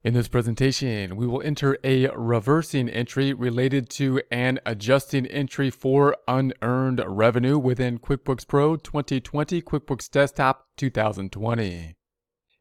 In this presentation, we will enter a reversing entry related to an adjusting entry for unearned revenue within QuickBooks Pro 2020, QuickBooks Desktop 2020.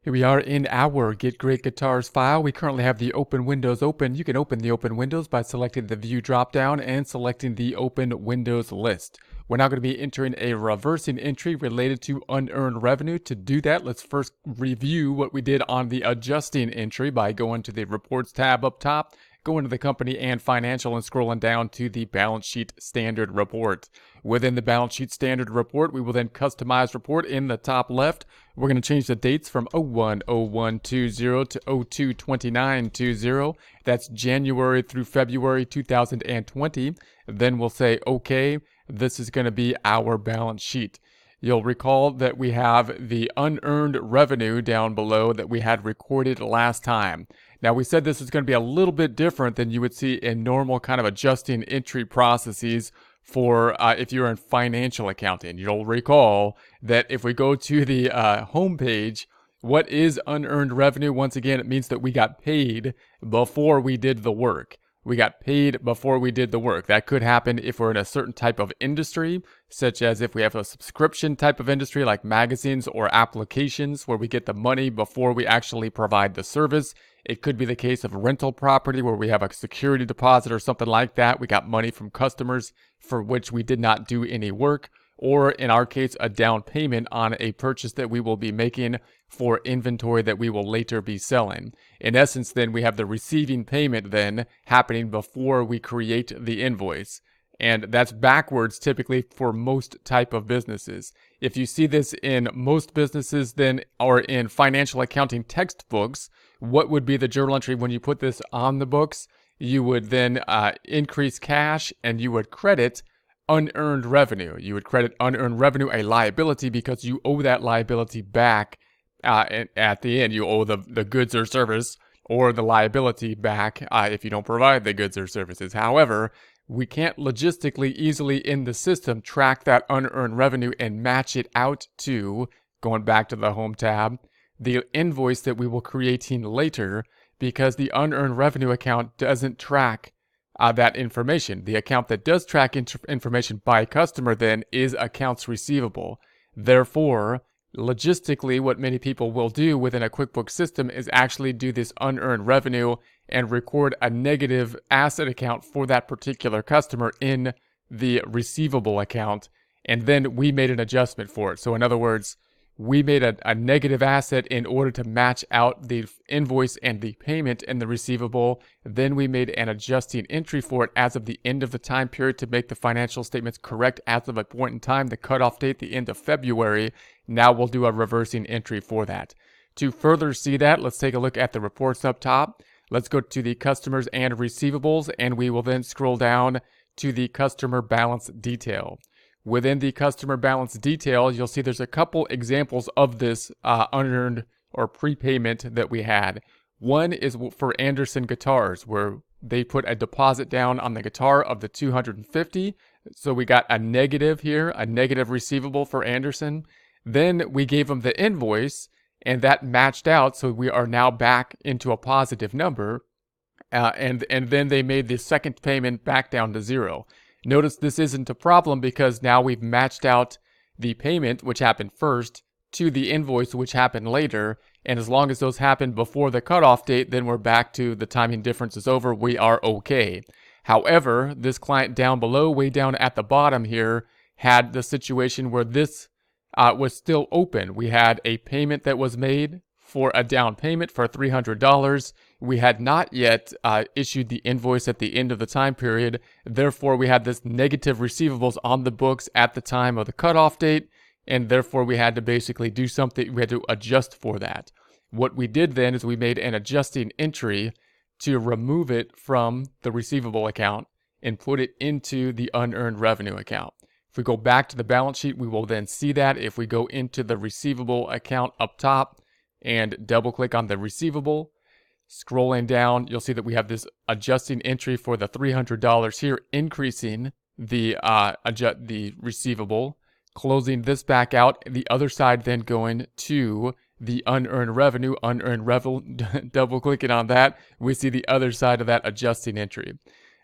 Here we are in our Get Great Guitars file. We currently have the open windows open. You can open the open windows by selecting the view dropdown and selecting the open windows list. We're now going to be entering a reversing entry related to unearned revenue. To do that, let's first review what we did on the adjusting entry by going to the reports tab up top, going to the company and financial, and scrolling down to the balance sheet standard report. Within the balance sheet standard report, we will then customize report in the top left. We're going to change the dates from 01/01/20 to 02/29/20. That's January through February 2020. Then we'll say OK. This is going to be our balance sheet. You'll recall that we have the unearned revenue down below that we had recorded last time. Now, we said this is going to be a little bit different than you would see in normal kind of adjusting entry processes for if you're in financial accounting. You'll recall that if we go to the home page, what is unearned revenue? Once again, it means that we got paid before we did the work. We got paid before we did the work. That could happen if we're in a certain type of industry, such as if we have a subscription type of industry like magazines or applications where we get the money before we actually provide the service. It could be the case of rental property where we have a security deposit or something like that. We got money from customers for which we did not do any work. Or in our case, a down payment on a purchase that we will be making for inventory that we will later be selling. In essence, then we have the receiving payment then happening before we create the invoice. And that's backwards typically for most type of businesses. If you see this in most businesses then, or in financial accounting textbooks, what would be the journal entry when you put this on the books? You would then increase cash and you would credit unearned revenue. You would credit unearned revenue a liability because you owe that liability back at the end. You owe the goods or service or the liability back if you don't provide the goods or services. However, we can't logistically easily in the system track that unearned revenue and match it out to, going back to the home tab, the invoice that we will creating later, because the unearned revenue account doesn't track that information. The account that does track information by customer then is accounts receivable. Therefore, logistically, what many people will do within a QuickBooks system is actually do this unearned revenue and record a negative asset account for that particular customer in the receivable account. And then we made an adjustment for it. So in other words, we made a negative asset in order to match out the invoice and the payment in the receivable. Then we made an adjusting entry for it as of the end of the time period to make the financial statements correct as of a point in time, the cutoff date, the end of February. Now we'll do a reversing entry for that. To further see that, let's take a look at the reports up top. Let's go to the customers and receivables, and we will then scroll down to the customer balance detail. Within the customer balance detail, you'll see there's a couple examples of this unearned or prepayment that we had. One is for Anderson Guitars, where they put a deposit down on the guitar of the $250. So we got a negative here, a negative receivable for Anderson. Then we gave them the invoice, and that matched out. So we are now back into a positive number. And then they made the second payment back down to zero. Notice this isn't a problem because now we've matched out the payment, which happened first, to the invoice, which happened later. And as long as those happen before the cutoff date, then we're back to the timing difference is over. We are okay. However, this client down below, way down at the bottom here, had the situation where this was still open. We had a payment that was made for a down payment for $300. We had not yet issued the invoice at the end of the time period. Therefore, we had this negative receivables on the books at the time of the cutoff date. And therefore, we had to basically do something. We had to adjust for that. What we did then is we made an adjusting entry to remove it from the receivable account and put it into the unearned revenue account. If we go back to the balance sheet, we will then see that. If we go into the receivable account up top and double click on the receivable, scrolling down, you'll see that we have this adjusting entry for the $300 here, increasing the receivable, closing this back out, the other side then going to the unearned revenue, double clicking on that, we see the other side of that adjusting entry.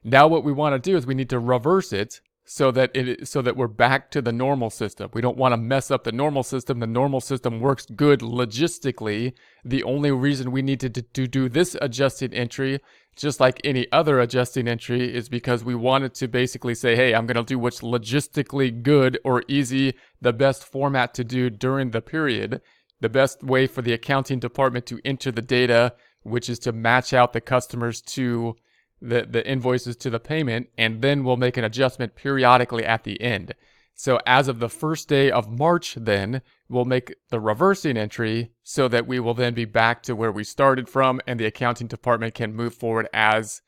Now what we want to do is we need to reverse it so that we're back to the normal system. We don't want to mess up the normal system. The normal system works good logistically. The only reason we need to do this adjusting entry, just like any other adjusting entry, is because we wanted to basically say, hey, I'm going to do what's logistically good or easy, the best format to do during the period, the best way for the accounting department to enter the data, which is to match out the customers to the invoices to the payment, and then we'll make an adjustment periodically at the end. So as of the first day of March, then we'll make the reversing entry so that we will then be back to where we started from, and the accounting department can move forward as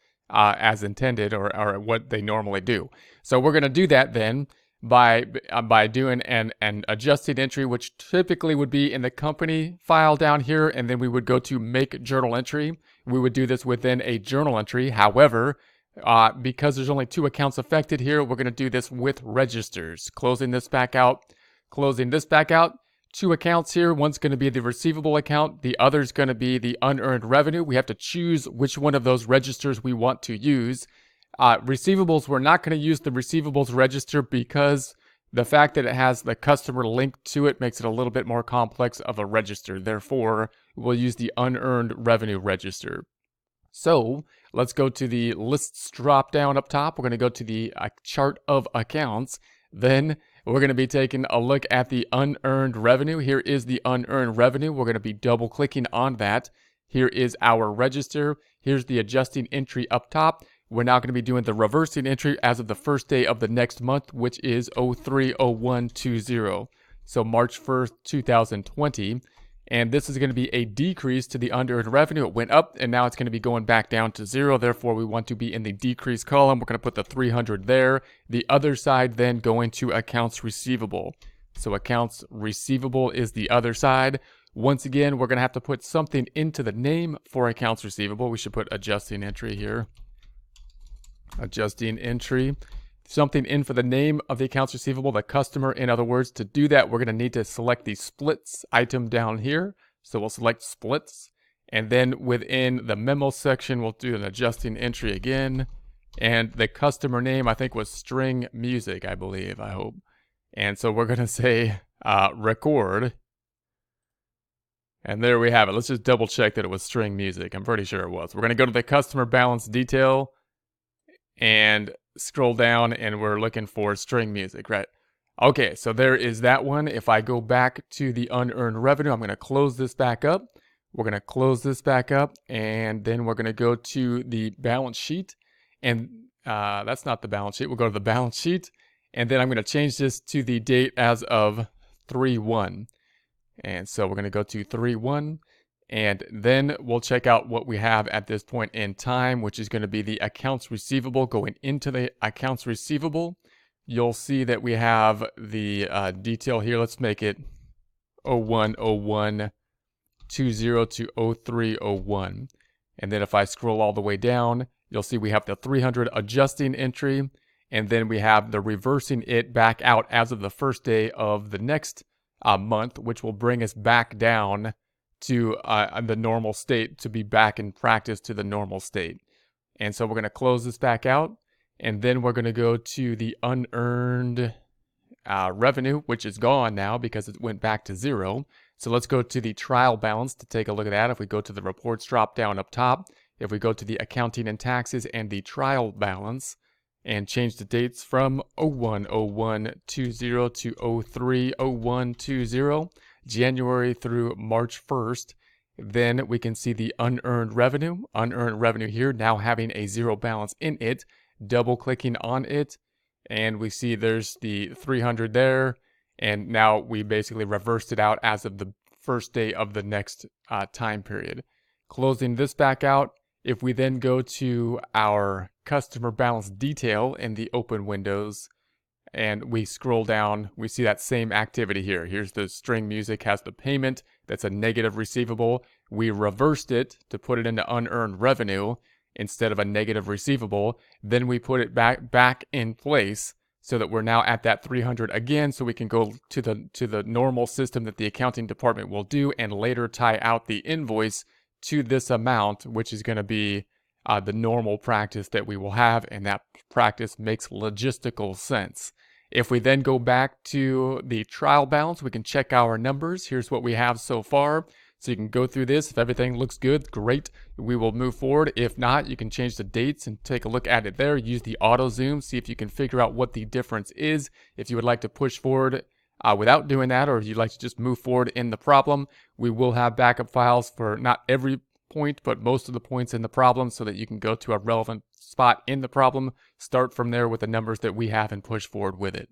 intended, or what they normally do. So we're going to do that then by doing an adjusted entry, which typically would be in the company file down here, and then we would go to make journal entry. We would do this within a journal entry. However, because there's only 2 accounts affected here, we're going to do this with registers. Closing this back out, 2 accounts here. One's going to be the receivable account. The other's going to be the unearned revenue. We have to choose which one of those registers we want to use. Receivables, we're not going to use the receivables register because the fact that it has the customer linked to it makes it a little bit more complex of a register. Therefore, we'll use the unearned revenue register. So let's go to the lists drop down up top. We're going to go to the chart of accounts. Then we're going to be taking a look at the unearned revenue. Here is the unearned revenue. We're going to be double clicking on that. Here is our register. Here's the adjusting entry up top. We're now going to be doing the reversing entry as of the first day of the next month, which is 03/01/20. So March 1st, 2020. And this is going to be a decrease to the unearned revenue. It went up, and now it's going to be going back down to 0. Therefore, we want to be in the decrease column. We're going to put the 300 there. The other side then going to accounts receivable. So accounts receivable is the other side. Once again, we're going to have to put something into the name for accounts receivable. We should put adjusting entry here. Adjusting entry. Something in for the name of the accounts receivable, the customer. In other words, to do that, we're going to need to select the splits item down here. So we'll select splits. And then within the memo section, we'll do an adjusting entry again. And the customer name, I think, was string music, I believe, I hope. And so we're going to say record. And there we have it. Let's just double check that it was string music. I'm pretty sure it was. We're going to go to the customer balance detail and scroll down, and we're looking for string music, right? Okay, so there is that one. If I go back to the unearned revenue, I'm going to close this back up. We're going to close this back up, and then we're going to go to the balance sheet. And that's not the balance sheet. We'll go to the balance sheet, and then I'm going to change this to the date as of 3/1. And so we're going to go to 3/1. And then we'll check out what we have at this point in time, which is going to be the accounts receivable. Going into the accounts receivable, you'll see that we have the detail here. Let's make it 01/01/20 to 03/01. And then if I scroll all the way down, you'll see we have the 300 adjusting entry. And then we have the reversing it back out as of the first day of the next month, which will bring us back down to the normal state, to be back in practice to the normal state. And so we're going to close this back out, and then we're going to go to the unearned revenue, which is gone now because it went back to 0. So let's go to the trial balance to take a look at that. If we go to the reports drop down up top, if we go to the accounting and taxes and the trial balance, and change the dates from 01/01/20 to 03/01/20, January through March 1st, then we can see the unearned revenue here now having a 0 balance in it. Double clicking on it, and we see there's the 300 there, and now we basically reversed it out as of the first day of the next time period. Closing this back out, if we then go to our customer balance detail in the open windows, and we scroll down, we see that same activity here. Here's the string music, has the payment. That's a negative receivable. We reversed it to put it into unearned revenue instead of a negative receivable. Then we put it back in place so that we're now at that 300 again, so we can go to the normal system that the accounting department will do and later tie out the invoice to this amount, which is going to be the normal practice that we will have, and that practice makes logistical sense. If we then go back to the trial balance, we can check our numbers. Here's what we have so far. So you can go through this. If everything looks good, great. We will move forward. If not, you can change the dates and take a look at it there. Use the auto zoom, see if you can figure out what the difference is. If you would like to push forward without doing that, or if you'd like to just move forward in the problem, we will have backup files for not every point, but most of the points in the problem, so that you can go to a relevant spot in the problem, start from there with the numbers that we have, and push forward with it.